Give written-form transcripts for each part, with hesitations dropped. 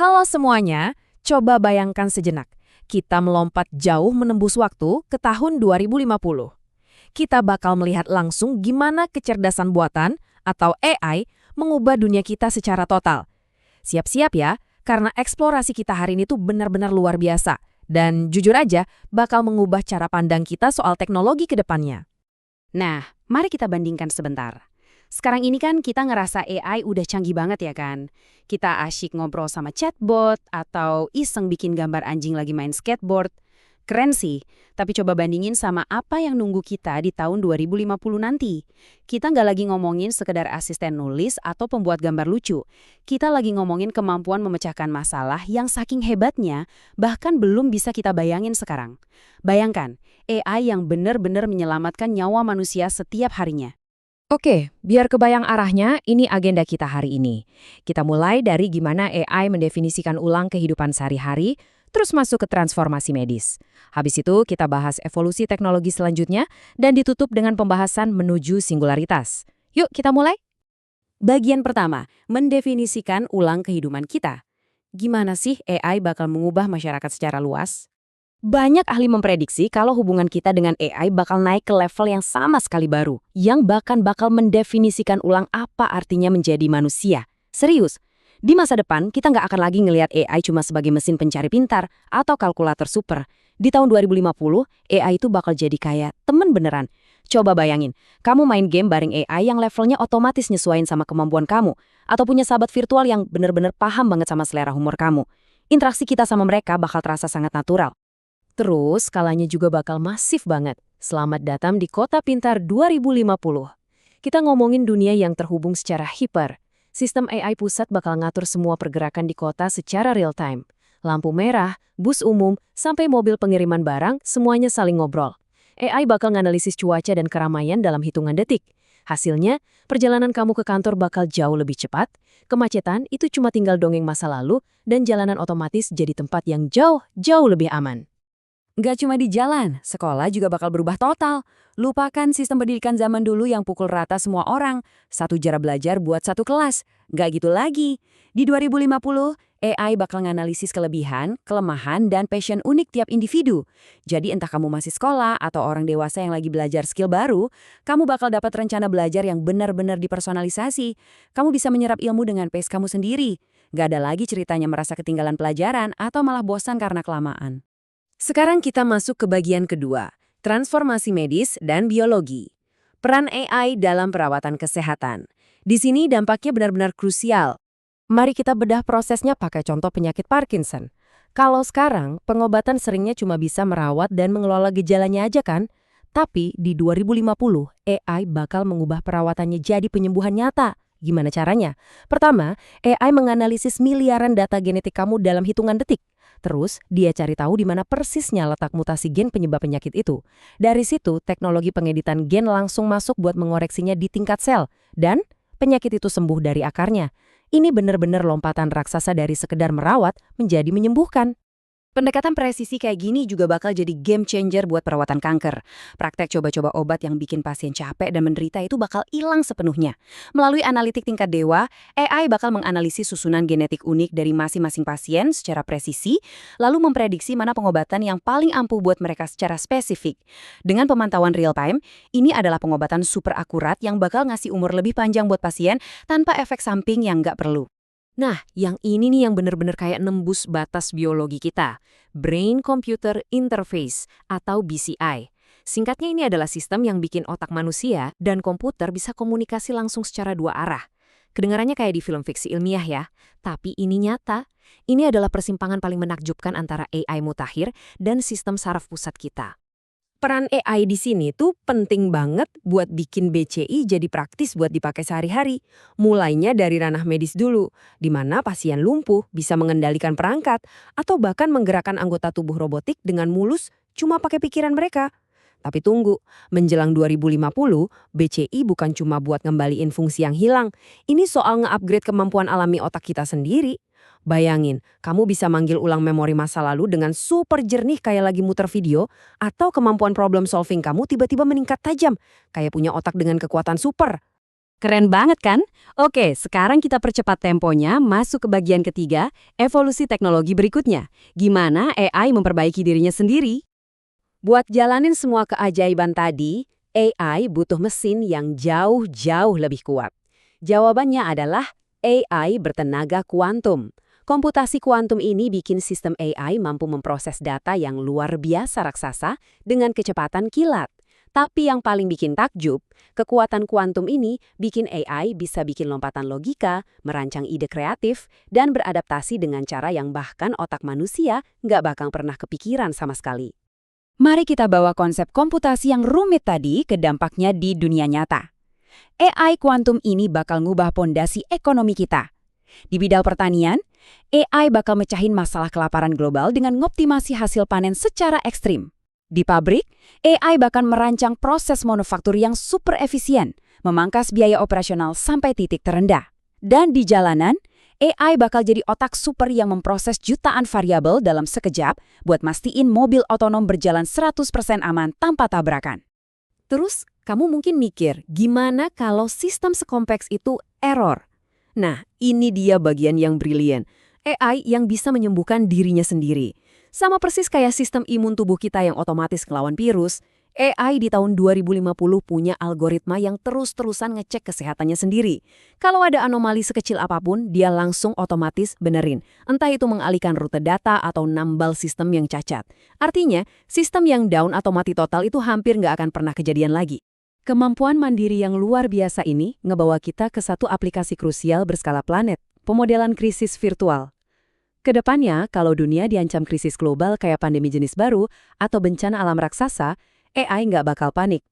Halo semuanya, coba bayangkan sejenak. Kita melompat jauh menembus waktu ke tahun 2050. Kita bakal melihat langsung gimana kecerdasan buatan atau AI mengubah dunia kita secara total. Siap-siap ya, karena eksplorasi kita hari ini tuh benar-benar luar biasa. Dan jujur aja, bakal mengubah cara pandang kita soal teknologi ke depannya. Nah, mari kita bandingkan sebentar. Sekarang ini kan kita ngerasa AI udah canggih banget ya kan? Kita asyik ngobrol sama chatbot atau iseng bikin gambar anjing lagi main skateboard. Keren sih, tapi coba bandingin sama apa yang nunggu kita di tahun 2050 nanti. Kita nggak lagi ngomongin sekedar asisten nulis atau pembuat gambar lucu. Kita lagi ngomongin kemampuan memecahkan masalah yang saking hebatnya, bahkan belum bisa kita bayangin sekarang. Bayangkan, AI yang benar-benar menyelamatkan nyawa manusia setiap harinya. Oke, biar kebayang arahnya, ini agenda kita hari ini. Kita mulai dari gimana AI mendefinisikan ulang kehidupan sehari-hari, terus masuk ke transformasi medis. Habis itu kita bahas evolusi teknologi selanjutnya, dan ditutup dengan pembahasan menuju singularitas. Yuk kita mulai? Bagian pertama, mendefinisikan ulang kehidupan kita. Gimana sih AI bakal mengubah masyarakat secara luas? Banyak ahli memprediksi kalau hubungan kita dengan AI bakal naik ke level yang sama sekali baru, yang bahkan bakal mendefinisikan ulang apa artinya menjadi manusia. Serius, di masa depan kita nggak akan lagi ngelihat AI cuma sebagai mesin pencari pintar atau kalkulator super. Di tahun 2050, AI itu bakal jadi kayak temen beneran. Coba bayangin, kamu main game bareng AI yang levelnya otomatis nyesuaiin sama kemampuan kamu, atau punya sahabat virtual yang bener-bener paham banget sama selera humor kamu. Interaksi kita sama mereka bakal terasa sangat natural. Terus skalanya juga bakal masif banget. Selamat datang di Kota Pintar 2050. Kita ngomongin dunia yang terhubung secara hiper. Sistem AI pusat bakal ngatur semua pergerakan di kota secara real time. Lampu merah, bus umum, sampai mobil pengiriman barang, semuanya saling ngobrol. AI bakal nganalisis cuaca dan keramaian dalam hitungan detik. Hasilnya, perjalanan kamu ke kantor bakal jauh lebih cepat, kemacetan itu cuma tinggal dongeng masa lalu, dan jalanan otomatis jadi tempat yang jauh lebih aman. Nggak cuma di jalan, sekolah juga bakal berubah total. Lupakan sistem pendidikan zaman dulu yang pukul rata semua orang. Satu cara belajar buat satu kelas. Nggak gitu lagi. Di 2050, AI bakal nganalisis kelebihan, kelemahan, dan passion unik tiap individu. Jadi entah kamu masih sekolah atau orang dewasa yang lagi belajar skill baru, kamu bakal dapat rencana belajar yang benar-benar dipersonalisasi. Kamu bisa menyerap ilmu dengan pace kamu sendiri. Nggak ada lagi ceritanya merasa ketinggalan pelajaran atau malah bosan karena kelamaan. Sekarang kita masuk ke bagian kedua, transformasi medis dan biologi. Peran AI dalam perawatan kesehatan. Di sini dampaknya benar-benar krusial. Mari kita bedah prosesnya pakai contoh penyakit Parkinson. Kalau sekarang, pengobatan seringnya cuma bisa merawat dan mengelola gejalanya aja kan? Tapi di 2050, AI bakal mengubah perawatannya jadi penyembuhan nyata. Gimana caranya? Pertama, AI menganalisis miliaran data genetik kamu dalam hitungan detik. Terus, dia cari tahu di mana persisnya letak mutasi gen penyebab penyakit itu. Dari situ, teknologi pengeditan gen langsung masuk buat mengoreksinya di tingkat sel. Dan, penyakit itu sembuh dari akarnya. Ini benar-benar lompatan raksasa dari sekedar merawat menjadi menyembuhkan. Pendekatan presisi kayak gini juga bakal jadi game changer buat perawatan kanker. Praktek coba-coba obat yang bikin pasien capek dan menderita itu bakal hilang sepenuhnya. Melalui analitik tingkat dewa, AI bakal menganalisis susunan genetik unik dari masing-masing pasien secara presisi, lalu memprediksi mana pengobatan yang paling ampuh buat mereka secara spesifik. Dengan pemantauan real time, ini adalah pengobatan super akurat yang bakal ngasih umur lebih panjang buat pasien tanpa efek samping yang nggak perlu. Nah, yang ini nih yang benar-benar kayak nembus batas biologi kita. Brain Computer Interface atau BCI. Singkatnya ini adalah sistem yang bikin otak manusia dan komputer bisa komunikasi langsung secara dua arah. Kedengarannya kayak di film fiksi ilmiah ya, tapi ini nyata. Ini adalah persimpangan paling menakjubkan antara AI mutakhir dan sistem saraf pusat kita. Peran AI di sini tuh penting banget buat bikin BCI jadi praktis buat dipakai sehari-hari. Mulainya dari ranah medis dulu, di mana pasien lumpuh bisa mengendalikan perangkat atau bahkan menggerakkan anggota tubuh robotik dengan mulus cuma pakai pikiran mereka. Tapi tunggu, menjelang 2050, BCI bukan cuma buat ngembaliin fungsi yang hilang. Ini soal nge-upgrade kemampuan alami otak kita sendiri. Bayangin, kamu bisa manggil ulang memori masa lalu dengan super jernih kayak lagi muter video, atau kemampuan problem solving kamu tiba-tiba meningkat tajam, kayak punya otak dengan kekuatan super. Keren banget kan? Oke, sekarang kita percepat temponya masuk ke bagian ketiga, evolusi teknologi berikutnya. Gimana AI memperbaiki dirinya sendiri? Buat jalanin semua keajaiban tadi, AI butuh mesin yang jauh-jauh lebih kuat. Jawabannya adalah AI bertenaga kuantum. Komputasi kuantum ini bikin sistem AI mampu memproses data yang luar biasa raksasa dengan kecepatan kilat. Tapi yang paling bikin takjub, kekuatan kuantum ini bikin AI bisa bikin lompatan logika, merancang ide kreatif, dan beradaptasi dengan cara yang bahkan otak manusia nggak bakal pernah kepikiran sama sekali. Mari kita bawa konsep komputasi yang rumit tadi ke dampaknya di dunia nyata. AI kuantum ini bakal ngubah pondasi ekonomi kita. Di bidang pertanian, AI bakal mecahin masalah kelaparan global dengan ngoptimasi hasil panen secara ekstrim. Di pabrik, AI bahkan merancang proses manufaktur yang super efisien, memangkas biaya operasional sampai titik terendah. Dan di jalanan, AI bakal jadi otak super yang memproses jutaan variabel dalam sekejap buat mastiin mobil otonom berjalan 100% aman tanpa tabrakan. Terus, kamu mungkin mikir, gimana kalau sistem sekompleks itu error? Nah, ini dia bagian yang brilian. AI yang bisa menyembuhkan dirinya sendiri. Sama persis kayak sistem imun tubuh kita yang otomatis ngelawan virus, AI di tahun 2050 punya algoritma yang terus-terusan ngecek kesehatannya sendiri. Kalau ada anomali sekecil apapun, dia langsung otomatis benerin. Entah itu mengalihkan rute data atau nambal sistem yang cacat. Artinya, sistem yang down atau mati total itu hampir nggak akan pernah kejadian lagi. Kemampuan mandiri yang luar biasa ini ngebawa kita ke satu aplikasi krusial berskala planet, pemodelan krisis virtual. Kedepannya, kalau dunia diancam krisis global kayak pandemi jenis baru atau bencana alam raksasa, AI nggak bakal panik.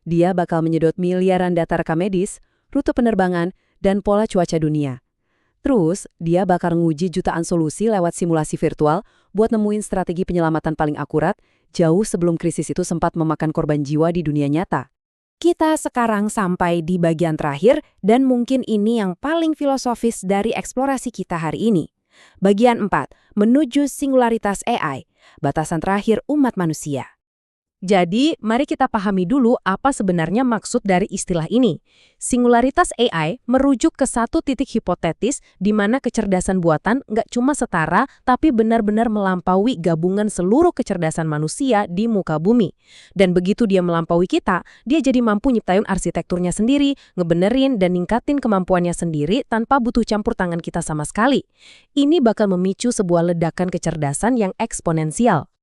Dia bakal menyedot miliaran data rekam medis, rute penerbangan, dan pola cuaca dunia. Terus, dia bakal nguji jutaan solusi lewat simulasi virtual buat nemuin strategi penyelamatan paling akurat jauh sebelum krisis itu sempat memakan korban jiwa di dunia nyata. Kita sekarang sampai di bagian terakhir dan mungkin ini yang paling filosofis dari eksplorasi kita hari ini. Bagian 4, menuju singularitas AI, batasan terakhir umat manusia. Jadi, mari kita pahami dulu apa sebenarnya maksud dari istilah ini. Singularitas AI merujuk ke satu titik hipotetis di mana kecerdasan buatan nggak cuma setara, tapi benar-benar melampaui gabungan seluruh kecerdasan manusia di muka bumi. Dan begitu dia melampaui kita, dia jadi mampu nyiptain arsitekturnya sendiri, ngebenerin dan ningkatin kemampuannya sendiri tanpa butuh campur tangan kita sama sekali. Ini bakal memicu sebuah ledakan kecerdasan yang eksponensial.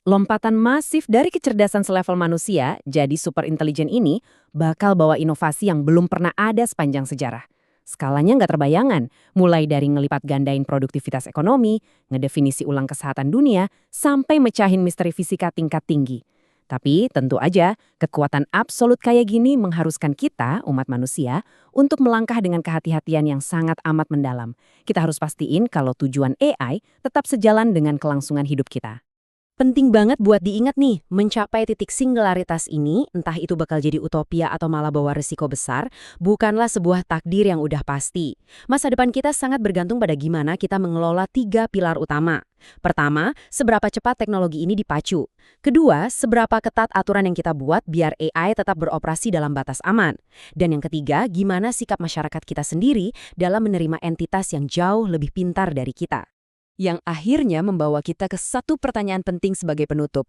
Lompatan masif dari kecerdasan selevel manusia jadi super intelijen ini bakal bawa inovasi yang belum pernah ada sepanjang sejarah. Skalanya nggak terbayangan, mulai dari ngelipat gandain produktivitas ekonomi, ngedefinisi ulang kesehatan dunia, sampai mecahin misteri fisika tingkat tinggi. Tapi tentu aja, kekuatan absolut kayak gini mengharuskan kita, umat manusia, untuk melangkah dengan kehati-hatian yang sangat amat mendalam. Kita harus pastiin kalau tujuan AI tetap sejalan dengan kelangsungan hidup kita. Penting banget buat diingat nih, mencapai titik singularitas ini, entah itu bakal jadi utopia atau malah bawa risiko besar, bukanlah sebuah takdir yang udah pasti. Masa depan kita sangat bergantung pada gimana kita mengelola 3 pilar utama. Pertama, seberapa cepat teknologi ini dipacu. Kedua, seberapa ketat aturan yang kita buat biar AI tetap beroperasi dalam batas aman. Dan yang ketiga, gimana sikap masyarakat kita sendiri dalam menerima entitas yang jauh lebih pintar dari kita. Yang akhirnya membawa kita ke satu pertanyaan penting sebagai penutup.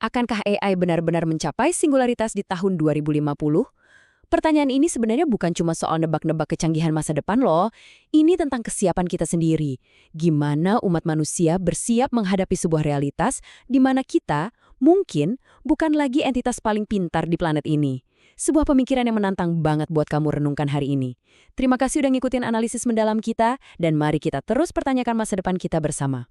Akankah AI benar-benar mencapai singularitas di tahun 2050? Pertanyaan ini sebenarnya bukan cuma soal nebak-nebak kecanggihan masa depan loh. Ini tentang kesiapan kita sendiri. Gimana umat manusia bersiap menghadapi sebuah realitas di mana kita mungkin bukan lagi entitas paling pintar di planet ini. Sebuah pemikiran yang menantang banget buat kamu renungkan hari ini. Terima kasih udah ngikutin analisis mendalam kita, dan mari kita terus pertanyakan masa depan kita bersama.